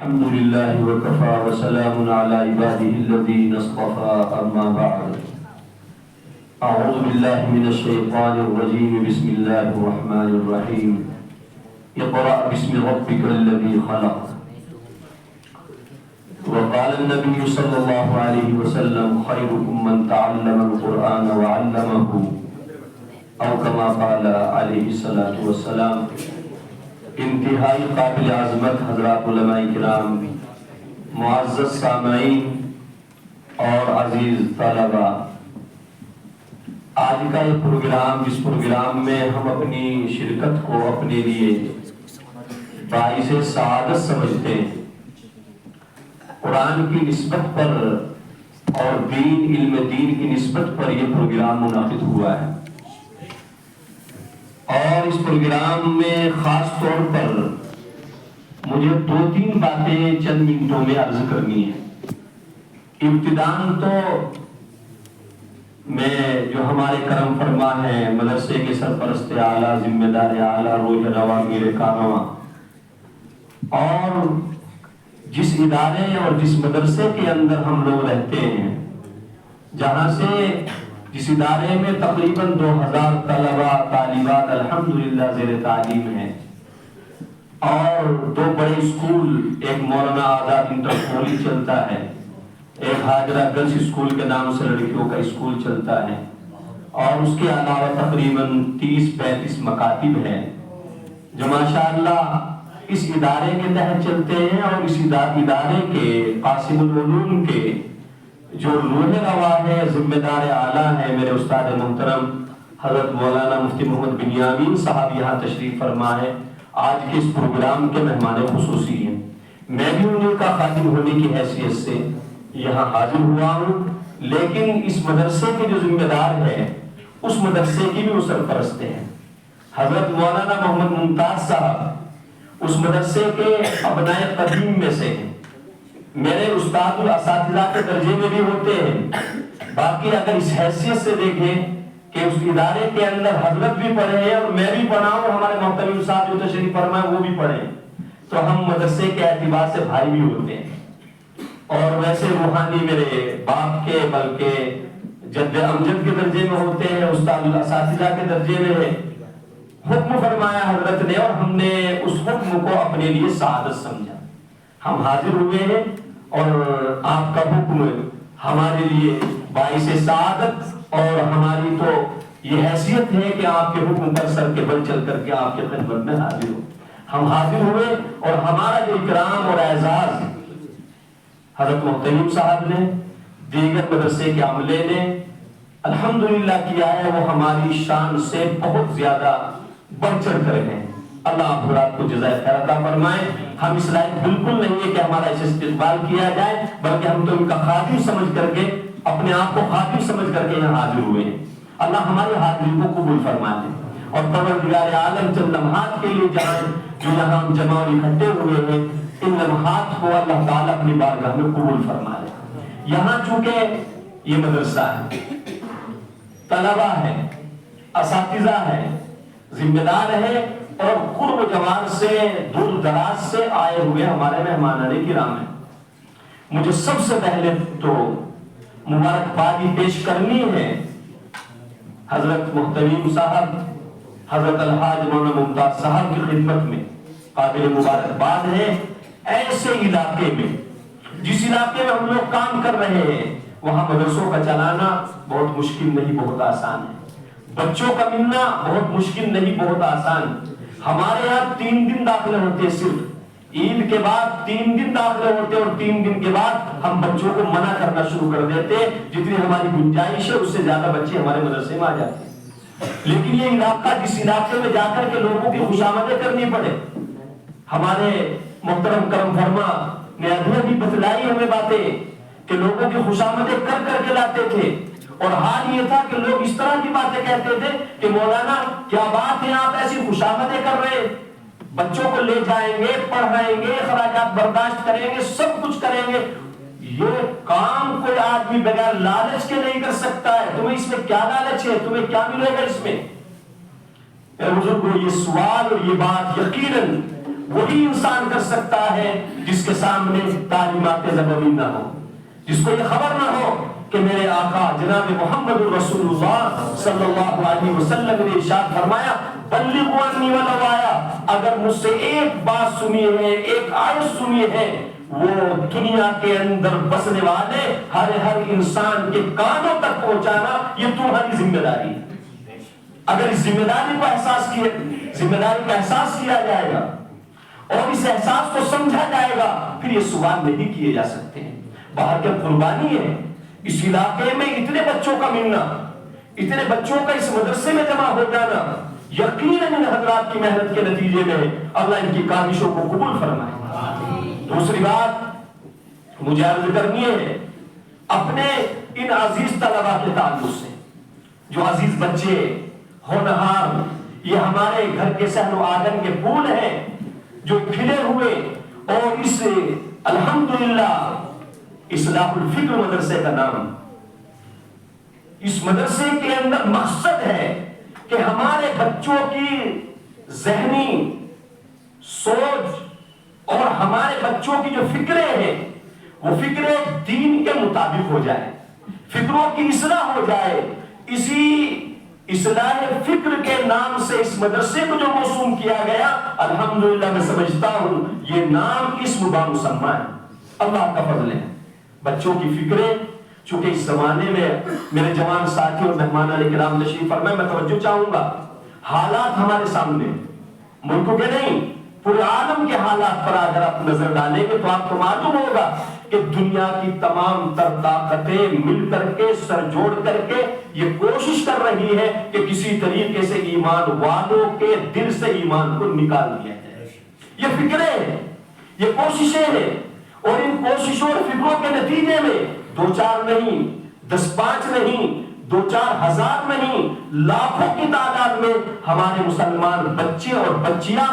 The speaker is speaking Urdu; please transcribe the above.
الحمد لله وكفى وسلام على عباده الذين اصطفى أما بعد أعوذ بالله من الشيطان الرجيم بسم الله الرحمن الرحيم اقرأ باسم ربك الذي خلق وقال النبي صلى الله عليه وسلم خيركم من تعلم القرآن وعلمه أو كما قال عليه الصلاة والسلام۔ انتہائی قابل عظمت حضرات علماء کرام، معزز سامعین اور عزیز طلباء، آج کا یہ پروگرام، جس پروگرام میں ہم اپنی شرکت کو اپنے لیے باعث سعادت سمجھتے ہیں، قرآن کی نسبت پر اور علم دین کی نسبت پر یہ پروگرام منعقد ہوا ہے، اور اس پروگرام میں خاص طور پر مجھے 2-3 باتیں چند منٹوں میں عرض کرنی ہیں۔ ابتداءً تو میں جو ہمارے کرم فرما ہیں مدرسے کے سرپرست اعلیٰ، ذمہ دار اعلیٰ، روح رواں میر کارواں، اور جس ادارے اور جس مدرسے کے اندر ہم لوگ رہتے ہیں، جہاں سے جس ادارے میں تقریباً 2000 طلباء طالبات الحمدللہ زیر تعلیم ہیں، اور 2 بڑے اسکول، ایک مولانا آزاد انٹر کالج چلتا ہے، ایک ہاجرہ گرلس اسکول کے نام سے لڑکیوں کا اسکول چلتا ہے، اور اس کے علاوہ تقریباً 30-35 مکاتب ہیں جو ماشاءاللہ اس ادارے کے تحت چلتے ہیں، اور اس ادارے کے قاسم العلوم کے جو روح رواں ہے، ذمہ دار اعلیٰ ہیں میرے استاد محترم حضرت مولانا مفتی محمد بنیامین صاحب یہاں تشریف فرما ہے، آج کے اس پروگرام کے مہمان خصوصی ہیں۔ میں بھی انہیں کا خادم ہونے کی حیثیت سے یہاں حاضر ہوا ہوں، لیکن اس مدرسے کے جو ذمہ دار ہے اس مدرسے کی بھی وہ سرپرست ہیں۔ حضرت مولانا محمد ممتاز صاحب اس مدرسے کے ابنائے قدیم میں سے ہیں، میرے استاد الاساتذہ کے درجے میں بھی ہوتے ہیں۔ باقی اگر اس حیثیت سے دیکھیں کہ اس ادارے کے اندر حضرت بھی پڑھے ہیں اور میں بھی پڑھا ہوں، ہمارے محترم صاحب جو تشریف فرمائے وہ بھی پڑھے، تو ہم مدرسے کے اعتبار سے بھائی بھی ہوتے ہیں، اور ویسے روحانی میرے باپ کے بلکہ جد امجد کے درجے میں ہوتے ہیں، استاد الاساتذہ کے درجے میں ہے۔ حکم فرمایا حضرت نے اور ہم نے اس حکم کو اپنے لیے سعادت سمجھا، ہم حاضر ہوئے ہیں، اور آپ کا حکم ہمارے لیے باعث سعادت، اور ہماری تو یہ حیثیت ہے کہ آپ کے حکم پر سر کے بل چل کر کے آپ کے خدمت میں حاضر ہو۔ ہم حاضر ہوئے، اور ہمارا جو اکرام اور اعزاز حضرت محترم صاحب نے، دیگر مدرسے کے عملے نے الحمدللہ کیا ہے، وہ ہماری شان سے بہت زیادہ بڑھ چڑھ کر ہیں۔ اللہ آپ حضرات کو جزائے خیر عطا فرمائے۔ ہم اس لائق بالکل نہیں ہے کہ ہمارا اسے استقبال کیا جائے، بلکہ ہم تو ان کا خادم سمجھ کر کے، اپنے آپ کو خادم سمجھ کر کے یہاں حاضر ہوئے ہیں۔ اللہ ہماری حاضری کو قبول فرما دے، اور پروردگار عالم چند لمحات کے لیے جو یہاں ہم جمع اور اکٹھے ہوئے ہیں، ان لمحات کو اللہ تعالیٰ اپنی بارگاہ میں قبول فرما دے۔ یہاں چونکہ یہ مدرسہ ہے، طلبہ ہے، اساتذہ ہے، ذمہ دار ہے، اور قرب و جوار سے، دور دراز سے آئے ہوئے ہمارے مہمانان کرام ہیں، مجھے سب سے پہلے تو مبارکبادی پیش کرنی ہے حضرت محترم صاحب حضرت الحاج مولانا ممتاز صاحب کی خدمت میں قابل مبارکباد ہے۔ ایسے علاقے میں، جس علاقے میں ہم لوگ کام کر رہے ہیں، وہاں مدرسوں کا چلانا بہت مشکل نہیں، بہت آسان ہے، بچوں کا ملنا بہت مشکل نہیں، بہت آسان۔ ہمارے یہاں 3 دن داخلے ہوتے ہیں، صرف عید کے بعد 3 دن داخلے ہوتے ہیں، اور 3 دن کے بعد ہم بچوں کو منع کرنا شروع کر دیتے ہیں، جتنی ہماری گنجائش ہے اس سے زیادہ بچے ہمارے مدرسے میں آ جاتے ہیں۔ لیکن یہ علاقہ، جس علاقے میں جا کر کے لوگوں کی خوشامدیں کرنی پڑے، ہمارے محترم کرم فرما نے ابھی بتلائی ہمیں باتیں کہ لوگوں کی خوشامدیں کر کر کے لاتے تھے، اور حال یہ تھا کہ لوگ اس طرح کی باتیں کہتے تھے کہ مولانا کیا بات ہے، آپ ایسی خوشامدیں کر رہے ہیں، بچوں کو لے جائیں گے، پڑھائیں گے، اخراجات برداشت کریں گے، سب کچھ کریں گے، یہ کام کوئی آدمی بغیر لالچ کے نہیں کر سکتا ہے، تمہیں اس میں کیا لالچ ہے، تمہیں کیا ملے گا اس میں؟ بزرگوں، یہ سوال اور یہ بات یقیناً وہی انسان کر سکتا ہے جس کے سامنے تعلیمات نبوی نہ ہو، جس کو یہ خبر نہ ہو کہ میرے آقا جناب محمد رسول اللہ صلی اللہ علیہ وسلم نے ارشاد فرمایا بلغوا عنی ولو آیا، اگر مجھ سے ایک بات سنی ہے، ایک آیت سنی ہے، وہ دنیا کے اندر بسنے والے ہر انسان کے کانوں تک پہنچانا یہ تمہاری ذمہ داری ہے۔ اگر اس ذمہ داری کا احساس کیا جائے گا اور اس احساس کو سمجھا جائے گا، پھر یہ سوال نہیں کیے جا سکتے ہیں۔ باہر کے قربانی ہے، اس علاقے میں اتنے بچوں کا ملنا، اتنے بچوں کا اس مدرسے میں جمع ہو جانا، یقیناً ان حضرات کی محنت کے نتیجے میں اللہ ان کی کاوشوں کو قبول فرمائے۔ دوسری بات مجھے عرض کرنی ہے اپنے ان عزیز طلباء کے تعلق سے، جو عزیز بچے ہونہار، یہ ہمارے گھر کے صحن و آنگن کے پھول ہیں جو کھلے ہوئے، اور اس الحمدللہ اصلاح الفکر مدرسے کا نام، اس مدرسے کے اندر مقصد ہے کہ ہمارے بچوں کی ذہنی سوچ اور ہمارے بچوں کی جو فکریں ہیں وہ فکریں دین کے مطابق ہو جائے، فکروں کی اصلاح ہو جائے۔ اسی اصلاح فکر کے نام سے اس مدرسے کو جو موسوم کیا گیا، الحمدللہ میں سمجھتا ہوں یہ نام اسم بامسمى ہے، اللہ کا فضل ہے۔ بچوں کی فکریں، چونکہ اس زمانے میں میرے جوان ساتھی اور مہمان کرام تشریف فرمائے، میں توجہ چاہوں گا، حالات ہمارے سامنے، ملک کے نہیں پورے عالم کے حالات پر اگر آپ نظر ڈالیں گے تو آپ کو معلوم ہوگا کہ دنیا کی تمام تر طاقتیں مل کر کے، سر جوڑ کر کے یہ کوشش کر رہی ہے کہ کسی طریقے سے ایمان والوں کے دل سے ایمان کو نکال دیا جائے۔ یہ فکریں ہیں، یہ کوششیں ہیں، اور ان کوششوں اور فکروں کے نتیجے میں 2-4 نہیں، 10-5 نہیں، 2-4 ہزار نہیں، لاکھوں کی تعداد میں ہمارے مسلمان بچے اور بچیاں